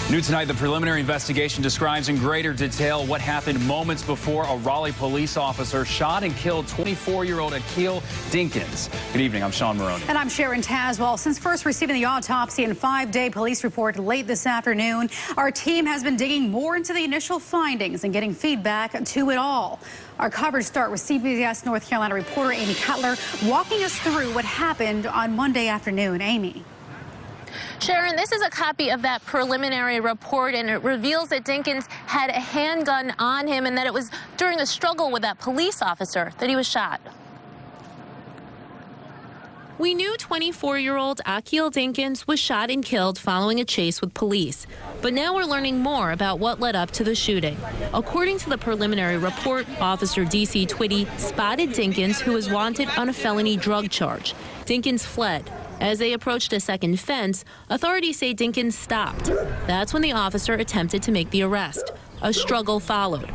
New tonight, the preliminary investigation describes in greater detail what happened moments before a Raleigh police officer shot and killed 24-year-old Denkins. Good evening, I'm Sean Maroney. And I'm Sharon Tazwell. Since first receiving the autopsy and 5-day police report late this afternoon, our team has been digging more into the initial findings and getting feedback to it all. Our coverage starts with CBS North Carolina reporter Amy Cutler walking us through what happened on Monday afternoon. Amy. Sharon, this is a copy of that preliminary report, and it reveals that Denkins had a handgun on him and that it was during the struggle with that police officer that he was shot. We knew 24-year-old Denkins was shot and killed following a chase with police. But now we're learning more about what led up to the shooting. According to the preliminary report, Officer D.C. Twitty spotted Denkins, who was wanted on a felony drug charge. Denkins fled. As they approached a second fence, authorities say Denkins stopped. That's when the officer attempted to make the arrest. A struggle followed.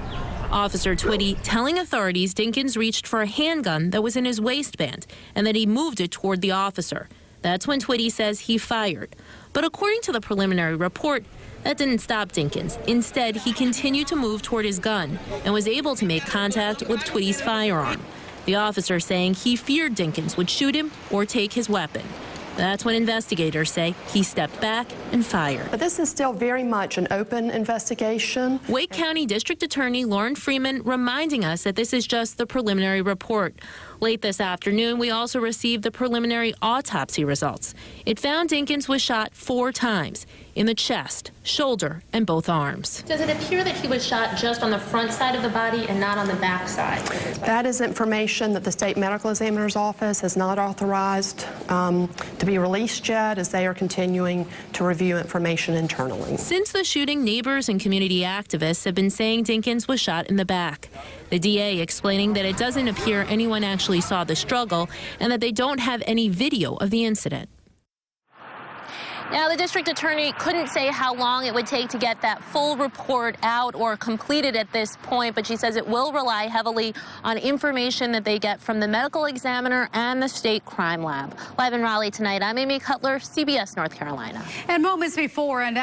Officer Twitty telling authorities Denkins reached for a handgun that was in his waistband and that he moved it toward the officer. That's when Twitty says he fired. But according to the preliminary report, that didn't stop Denkins. Instead, he continued to move toward his gun and was able to make contact with Twitty's firearm. The officer saying he feared Denkins would shoot him or take his weapon. That's when investigators say he stepped back and fired. But this is still very much an open investigation. Wake County District Attorney Lauren Freeman reminding us that this is just the preliminary report. Late this afternoon, we also received the preliminary autopsy results. It found Denkins was shot 4 times in the chest, shoulder, and both arms. Does it appear that he was shot just on the front side of the body and not on the back side? That is information that the state medical examiner's office has not authorized to be released yet, as they are continuing to review information internally. Since the shooting, neighbors and community activists have been saying Denkins was shot in the back. The DA explaining that it doesn't appear anyone actually saw the struggle and that they don't have any video of the incident. Now, the district attorney couldn't say how long it would take to get that full report out or completed at this point, but she says it will rely heavily on information that they get from the medical examiner and the state crime lab. Live in Raleigh tonight, I'm Amy Cutler, CBS North Carolina. And moments before and